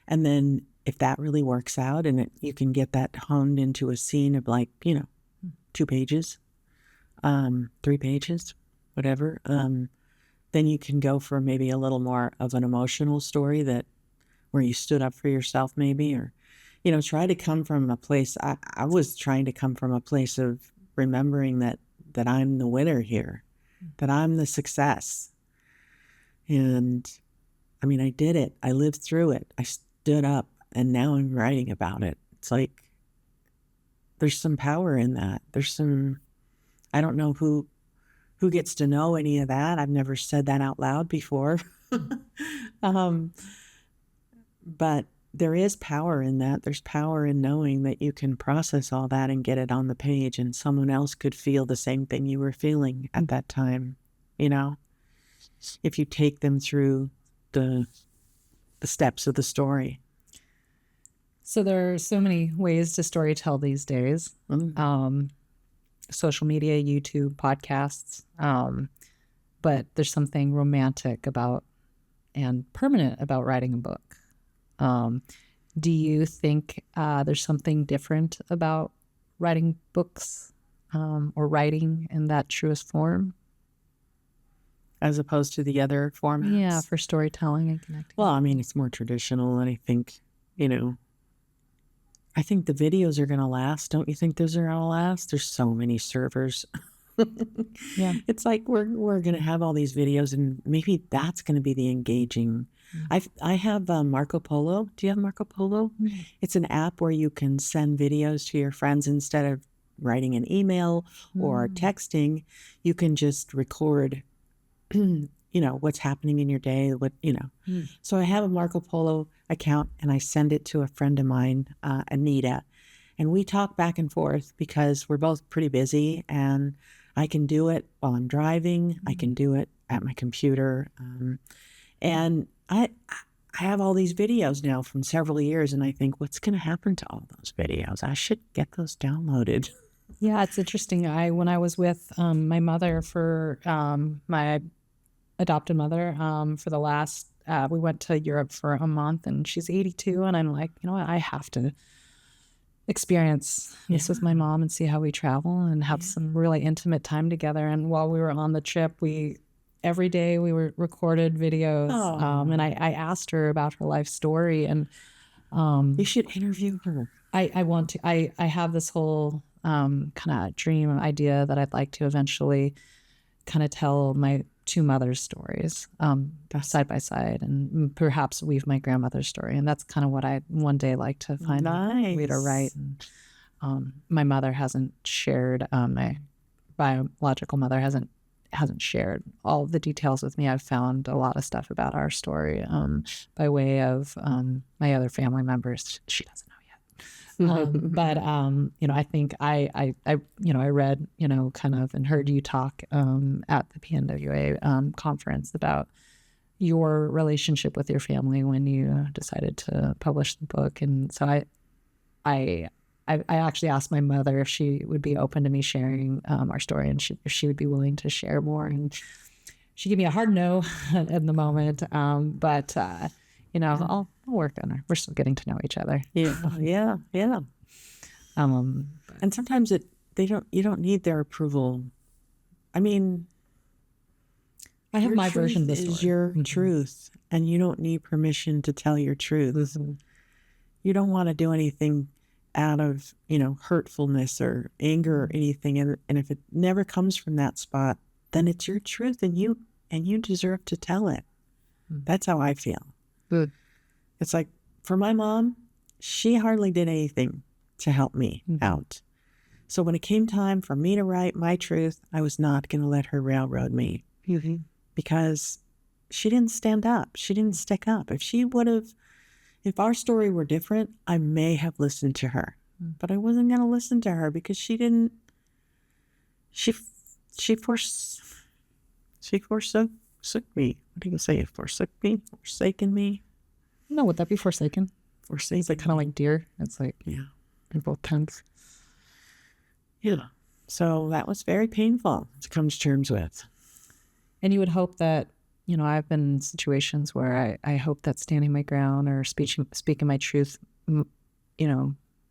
[SPEAKER 2] And then if that really works out and you can get that honed into a scene of 2 pages, 3 pages, whatever, then you can go for maybe a little more of an emotional story where you stood up for yourself maybe, or try to come from a place. I was trying to come from a place of remembering that I'm the winner here, that I'm the success. And I mean, I did it. I lived through it. I stood up, and now I'm writing about it. It's like there's some power in that. I don't know who gets to know any of that. I've never said that out loud before. But there is power in that. There's power in knowing that you can process all that and get it on the page, and someone else could feel the same thing you were feeling at that time, if you take them through the steps of the story.
[SPEAKER 1] So there are so many ways to storytell these days. Social media, YouTube, podcasts. But there's something romantic about and permanent about writing a book. Do you think there's something different about writing books or writing in that truest form?
[SPEAKER 2] As opposed to the other formats?
[SPEAKER 1] Yeah, for storytelling and connecting.
[SPEAKER 2] Well, I mean, it's more traditional, and I think, I think the videos are going to last. Don't you think those are going to last? There's so many servers.
[SPEAKER 1] Yeah.
[SPEAKER 2] It's like we're going to have all these videos, and maybe that's going to be the engaging. I have Marco Polo. Do you have Marco Polo? It's an app where you can send videos to your friends instead of writing an email or texting. You can just record, what's happening in your day. So I have a Marco Polo account, and I send it to a friend of mine, Anita, and we talk back and forth because we're both pretty busy, and I can do it while I'm driving. I can do it at my computer. And I have all these videos now from several years, and I think, what's going to happen to all those videos? I should get those downloaded.
[SPEAKER 1] Yeah, it's interesting. When I was with my mother for my adopted mother for the last, we went to Europe for a month, and she's 82, and I'm like, what? I have to experience this with my mom and see how we travel and have some really intimate time together. And while we were on the trip, every day we were recorded videos. And I asked her about her life story, and
[SPEAKER 2] you should interview her.
[SPEAKER 1] I want to. I have this whole kind of dream idea that I'd like to eventually kind of tell my two mothers' stories side by side, and perhaps weave my grandmother's story. And that's kind of what I'd one day like to find a way to write. And, my mother hasn't shared, my biological mother hasn't shared all of the details with me. I've found a lot of stuff about our story by way of my other family members. She doesn't know yet. But I think I read, kind of, and heard you talk at the PNWA conference about your relationship with your family when you decided to publish the book. And so I actually asked my mother if she would be open to me sharing our story, and if she would be willing to share more. And she gave me a hard no in the moment. But I'll work on her. We're still getting to know each other.
[SPEAKER 2] Yeah. And sometimes you don't need their approval. I mean,
[SPEAKER 1] I have my version of the story.
[SPEAKER 2] Is your truth, and you don't need permission to tell your truth. You don't want to do anything out of, hurtfulness or anger or anything. And if it never comes from that spot, then it's your truth, and you deserve to tell it. That's how I feel.
[SPEAKER 1] Good.
[SPEAKER 2] It's like, for my mom, she hardly did anything to help me out. So when it came time for me to write my truth, I was not going to let her railroad me because she didn't stand up. She didn't stick up. If our story were different, I may have listened to her, but I wasn't going to listen to her because she forsook me. What do you say? Forsook me? Forsaken me?
[SPEAKER 1] No, would that be forsaken?
[SPEAKER 2] Forsaken.
[SPEAKER 1] It's like kind of like deer. It's like,
[SPEAKER 2] yeah,
[SPEAKER 1] in both tense.
[SPEAKER 2] Yeah. So that was very painful to come to terms with.
[SPEAKER 1] And you would hope that, I've been in situations where I hope that standing my ground or speaking my truth,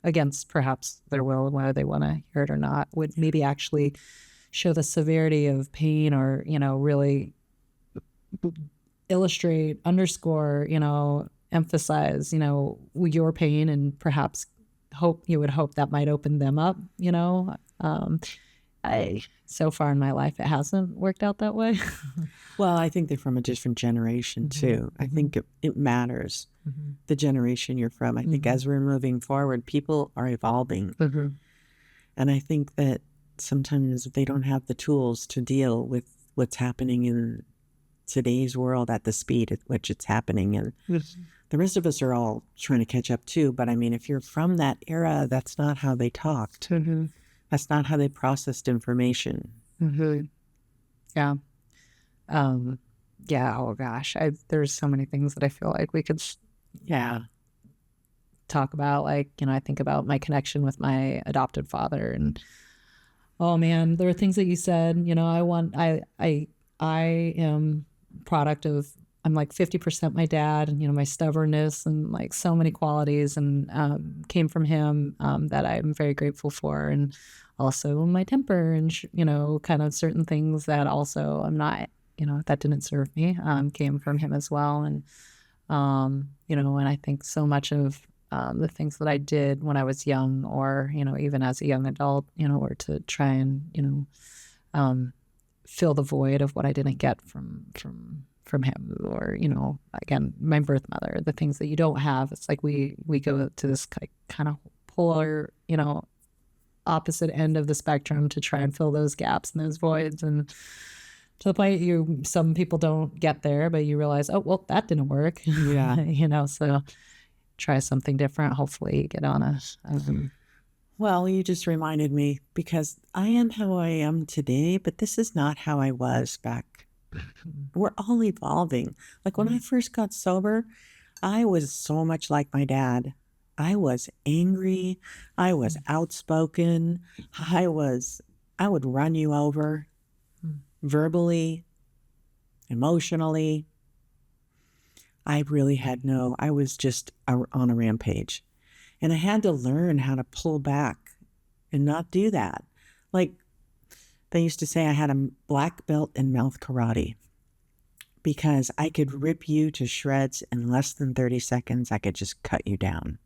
[SPEAKER 1] against perhaps their will and whether they want to hear it or not, would maybe actually show the severity of pain or, really illustrate, underscore, emphasize, your pain, and perhaps you would hope that might open them up, so far in my life, it hasn't worked out that way.
[SPEAKER 2] Well, I think they're from a different generation too. I think it matters the generation you're from. I think as we're moving forward, people are evolving. And I think that sometimes they don't have the tools to deal with what's happening in today's world at the speed at which it's happening. And the rest of us are all trying to catch up too. But I mean, if you're from that era, that's not how they talked. That's not how they processed information.
[SPEAKER 1] Yeah. Yeah. Oh gosh. There's so many things that I feel like we could, talk about. Like, I think about my connection with my adopted father, and oh man, there are things that you said, I am product of, I'm like 50% my dad, and, my stubbornness and like so many qualities, and came from him, that I'm very grateful for. And also my temper and, kind of certain things that also I'm not, that didn't serve me, came from him as well. And, and I think so much of the things that I did when I was young, or, even as a young adult, were to try and, fill the void of what I didn't get from him, or, again, my birth mother, the things that you don't have. It's like we go to this kind of polar, opposite end of the spectrum to try and fill those gaps and those voids. And to the point some people don't get there, but you realize, oh, well, that didn't work.
[SPEAKER 2] Yeah.
[SPEAKER 1] So try something different. Hopefully get on a
[SPEAKER 2] Well, you just reminded me, because I am how I am today, but this is not how I was back. We're all evolving. Like when I first got sober, I was so much like my dad. I was angry. I was outspoken. I would run you over verbally, emotionally. I was just on a rampage. And I had to learn how to pull back and not do that. Like they used to say, I had a black belt in mouth karate, because I could rip you to shreds in less than 30 seconds. I could just cut you down.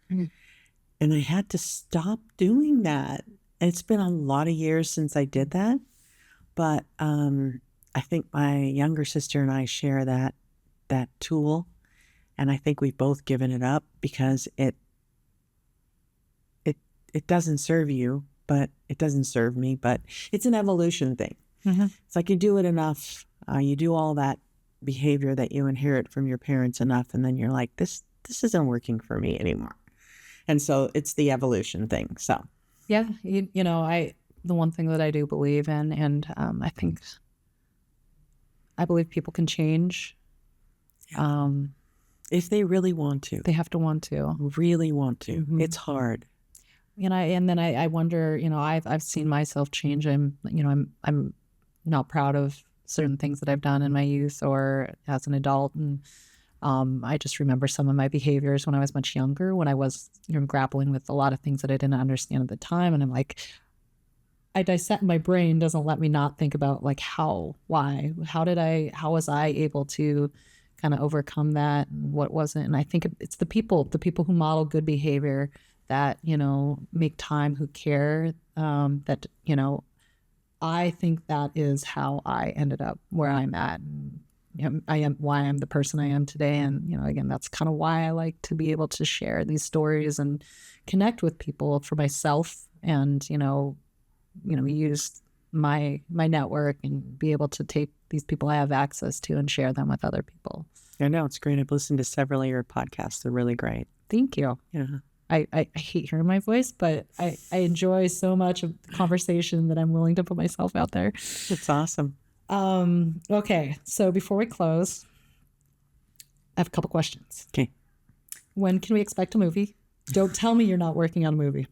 [SPEAKER 2] And I had to stop doing that. And it's been a lot of years since I did that. But I think my younger sister and I share that tool. And I think we've both given it up because it doesn't serve you, but it doesn't serve me. But it's an evolution thing. It's like you do it enough. You do all that behavior that you inherit from your parents enough. And then you're like, this isn't working for me anymore. And so it's the evolution thing. So,
[SPEAKER 1] yeah, the one thing that I do believe in, and I believe people can change.
[SPEAKER 2] If they really want to.
[SPEAKER 1] They have to want to.
[SPEAKER 2] Really want to. It's hard.
[SPEAKER 1] And then I wonder, I've seen myself change. I'm not proud of certain things that I've done in my youth or as an adult. And I just remember some of my behaviors when I was much younger, when I was grappling with a lot of things that I didn't understand at the time. And I'm like, I dissect, my brain doesn't let me not think about like why, how was I able to kind of overcome that, and what wasn't. And I think it's the people who model good behavior, that, make time, who care, that, I think that is how I ended up where I'm at. I am why I'm the person I am today. And, again, that's kind of why I like to be able to share these stories and connect with people for myself and, use my network and be able to take these people I have access to and share them with other people.
[SPEAKER 2] I know, it's great. I've listened to several of your podcasts. They're really great.
[SPEAKER 1] Thank you.
[SPEAKER 2] Yeah.
[SPEAKER 1] I hate hearing my voice, but I enjoy so much of the conversation that I'm willing to put myself out there.
[SPEAKER 2] It's awesome.
[SPEAKER 1] Okay, so before we close, I have a couple questions.
[SPEAKER 2] Okay.
[SPEAKER 1] When can we expect a movie? Don't tell me you're not working on a movie.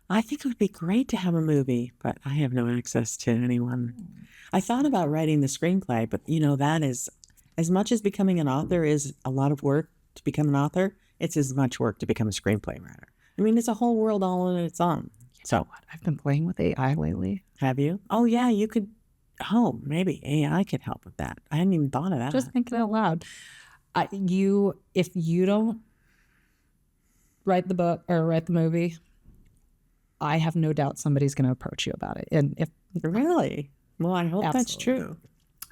[SPEAKER 2] I think it would be great to have a movie, but I have no access to anyone. I thought about writing the screenplay, but that is, as much as becoming an author is a lot of work to become an author, it's as much work to become a screenplay writer. I mean, it's a whole world all on its own. So
[SPEAKER 1] what? I've been playing with AI lately.
[SPEAKER 2] Have you? Oh, yeah, you could. Oh, maybe AI could help with that. I hadn't even thought of that.
[SPEAKER 1] Just thinking out loud. If you don't write the book or write the movie, I have no doubt somebody's going to approach you about it. And if
[SPEAKER 2] really, well, I hope that's true.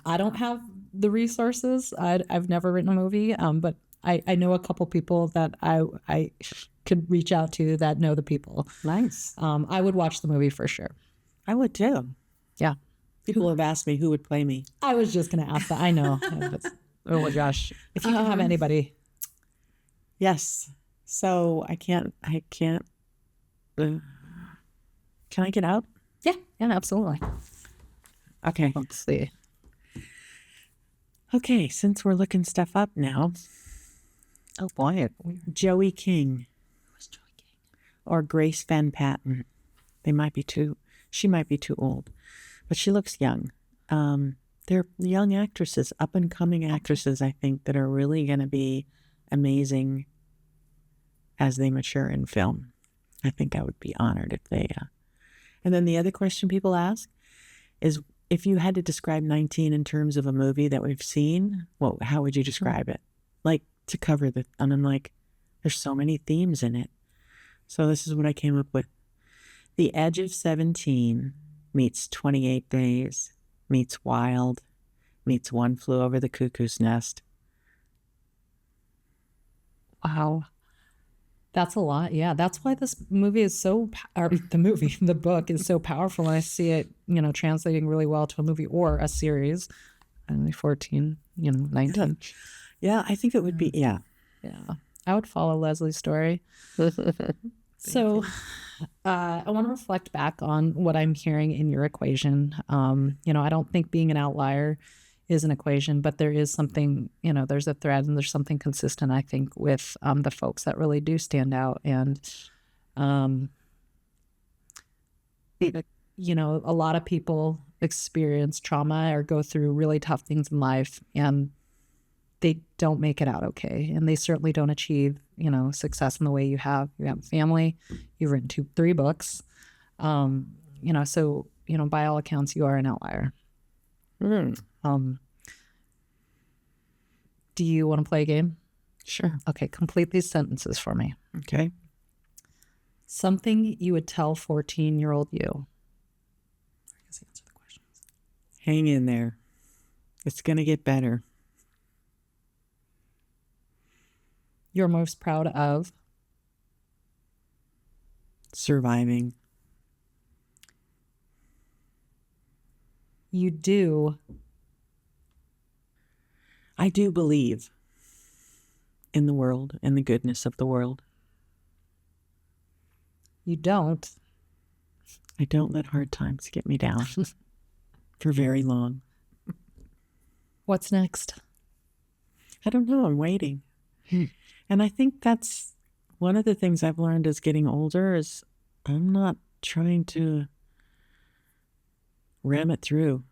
[SPEAKER 1] I don't have the resources. I've never written a movie, but I know a couple people that I could reach out to that know the people.
[SPEAKER 2] Nice.
[SPEAKER 1] I would watch the movie for sure.
[SPEAKER 2] I would too.
[SPEAKER 1] Yeah.
[SPEAKER 2] People have asked me who would play me.
[SPEAKER 1] I was just going to ask that. I know. Oh my gosh. If you can have anybody.
[SPEAKER 2] Yes. So I can't. Can I get out?
[SPEAKER 1] Yeah, absolutely.
[SPEAKER 2] Okay.
[SPEAKER 1] Let's see.
[SPEAKER 2] Okay, since we're looking stuff up now.
[SPEAKER 1] Oh boy.
[SPEAKER 2] Joey King.
[SPEAKER 1] Who's Joey King?
[SPEAKER 2] Or Grace Van Patten. She might be too old, but she looks young. They're young actresses, up and coming actresses, I think, that are really going to be amazing as they mature in film. I think I would be honored if they, And then the other question people ask is, if you had to describe 19 in terms of a movie that we've seen, well, how would you describe it? Like, to cover and I'm like, there's so many themes in it. So this is what I came up with. The Edge of 17 meets 28 Days, meets Wild, meets One Flew Over the Cuckoo's Nest.
[SPEAKER 1] Wow. That's a lot. Yeah. That's why this movie is the book is so powerful. And I see it, translating really well to a movie or a series. Only 14, 19.
[SPEAKER 2] Yeah. I think it would be, yeah.
[SPEAKER 1] Yeah. I would follow Leslie's story. So I want to reflect back on what I'm hearing in your equation. I don't think being an outlier is an equation, but there is something, there's a thread and there's something consistent, I think, with the folks that really do stand out. And, a lot of people experience trauma or go through really tough things in life, and they don't make it out okay. And they certainly don't achieve, success in the way you have. You have a family, you've written 3 books. So, by all accounts, you are an outlier. Do you want to play a game?
[SPEAKER 2] Sure.
[SPEAKER 1] Okay, complete these sentences for me.
[SPEAKER 2] Okay.
[SPEAKER 1] Something you would tell 14-year-old you. I guess answer the questions.
[SPEAKER 2] Hang in there. It's going to get better.
[SPEAKER 1] You're most proud of.
[SPEAKER 2] Surviving.
[SPEAKER 1] You do.
[SPEAKER 2] I do believe in the world and the goodness of the world.
[SPEAKER 1] You don't.
[SPEAKER 2] I don't let hard times get me down for very long.
[SPEAKER 1] What's next?
[SPEAKER 2] I don't know. I'm waiting. And I think that's one of the things I've learned as getting older is I'm not trying to ram it through.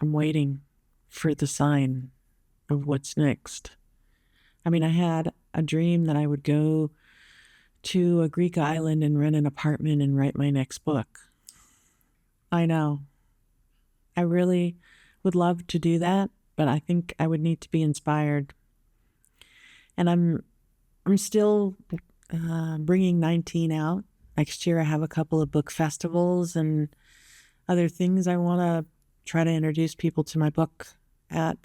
[SPEAKER 2] I'm waiting for the sign of what's next. I mean, I had a dream that I would go to a Greek island and rent an apartment and write my next book. I know. I really would love to do that, but I think I would need to be inspired. And I'm still bringing 19 out. Next year I have a couple of book festivals and other things I want to try to introduce people to my book at.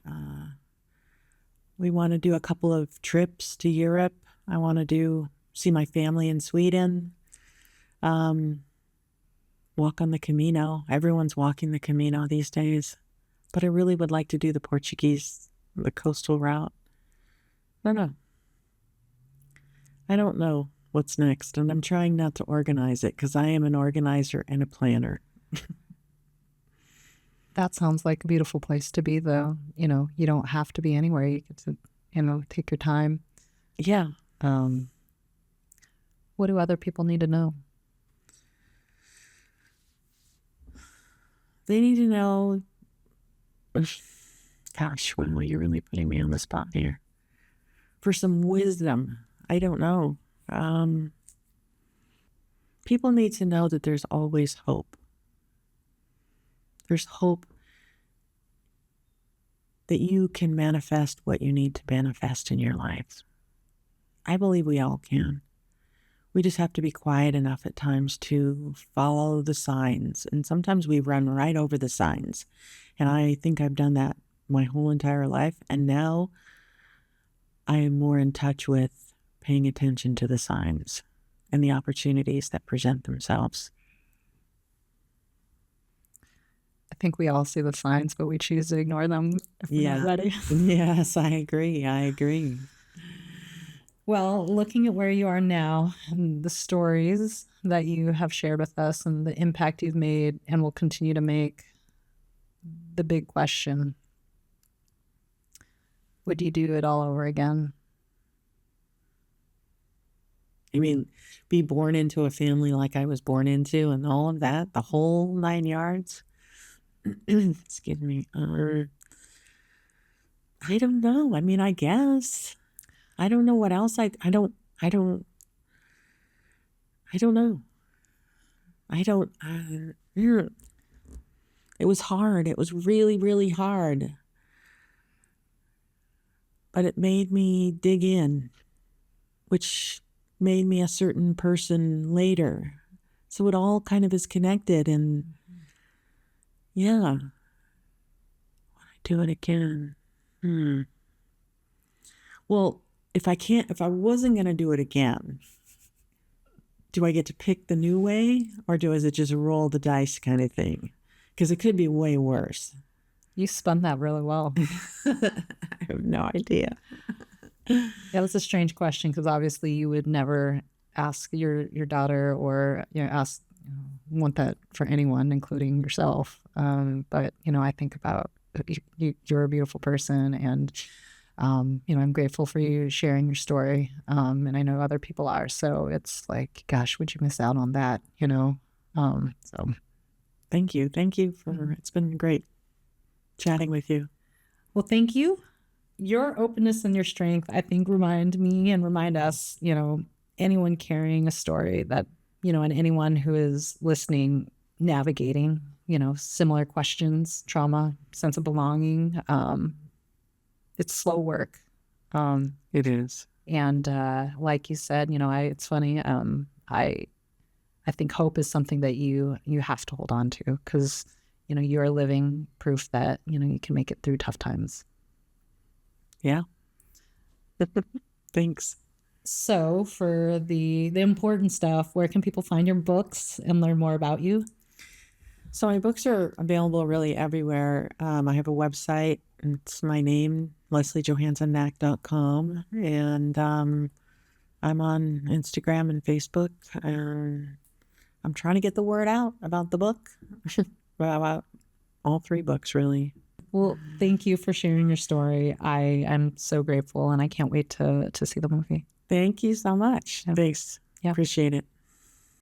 [SPEAKER 2] We want to do a couple of trips to Europe. I want to see my family in Sweden. Walk on the Camino. Everyone's walking the Camino these days. But I really would like to do the coastal route. I don't know. I don't know what's next, and I'm trying not to organize it because I am an organizer and a planner.
[SPEAKER 3] That sounds like a beautiful place to be, though. You know, you don't have to be anywhere. You get to, take your time.
[SPEAKER 2] Yeah.
[SPEAKER 3] What do other people need to know?
[SPEAKER 2] They need to know. Gosh, well, you're really putting me on the spot here. For some wisdom. I don't know. People need to know that there's always hope. There's hope that you can manifest what you need to manifest in your life. I believe we all can. We just have to be quiet enough at times to follow the signs. And sometimes we run right over the signs. And I think I've done that my whole entire life. And now I am more in touch with paying attention to the signs and the opportunities that present themselves.
[SPEAKER 3] I think we all see the signs, but we choose to ignore them if we're not ready.
[SPEAKER 2] Yes, I agree.
[SPEAKER 3] Well, looking at where you are now and the stories that you have shared with us and the impact you've made and will continue to make, the big question, would you do it all over again?
[SPEAKER 2] I mean, be born into a family like I was born into and all of that, the whole 9 yards. Excuse me. I don't know. I mean, I guess. I don't know what else I don't know. It was hard. It was really, really hard. But it made me dig in, which made me a certain person later. So it all kind of is connected. And yeah, would I do it again? Well, if I wasn't going to do it again, do I get to pick the new way, or is it just roll the dice kind of thing? Because it could be way worse.
[SPEAKER 3] You spun that really well.
[SPEAKER 2] I have no idea.
[SPEAKER 3] That was a strange question because obviously you would never ask your daughter or want that for anyone, including yourself. But I think about you're a beautiful person, and I'm grateful for you sharing your story. And I know other people are. So it's like, gosh, would you miss out on that? So
[SPEAKER 2] thank you for it's been great chatting with you.
[SPEAKER 3] Well, thank you. Your openness and your strength, I think, remind me and remind us, anyone carrying a story that, and anyone who is listening, navigating, similar questions, trauma, sense of belonging. It's slow work.
[SPEAKER 2] It is.
[SPEAKER 3] And like you said, it's funny. I think hope is something that you have to hold on to because, you're living proof that, you can make it through tough times.
[SPEAKER 2] Yeah. Thanks.
[SPEAKER 3] So for the important stuff, where can people find your books and learn more about you?
[SPEAKER 2] So my books are available really everywhere. I have a website. It's my name, lesliejohansennack.com. And I'm on Instagram and Facebook. I'm trying to get the word out about the book. About all 3 books, really.
[SPEAKER 3] Well, thank you for sharing your story. I am so grateful, and I can't wait to see the movie.
[SPEAKER 2] Thank you so much.
[SPEAKER 3] Yeah.
[SPEAKER 2] Thanks.
[SPEAKER 3] Yeah.
[SPEAKER 2] Appreciate it.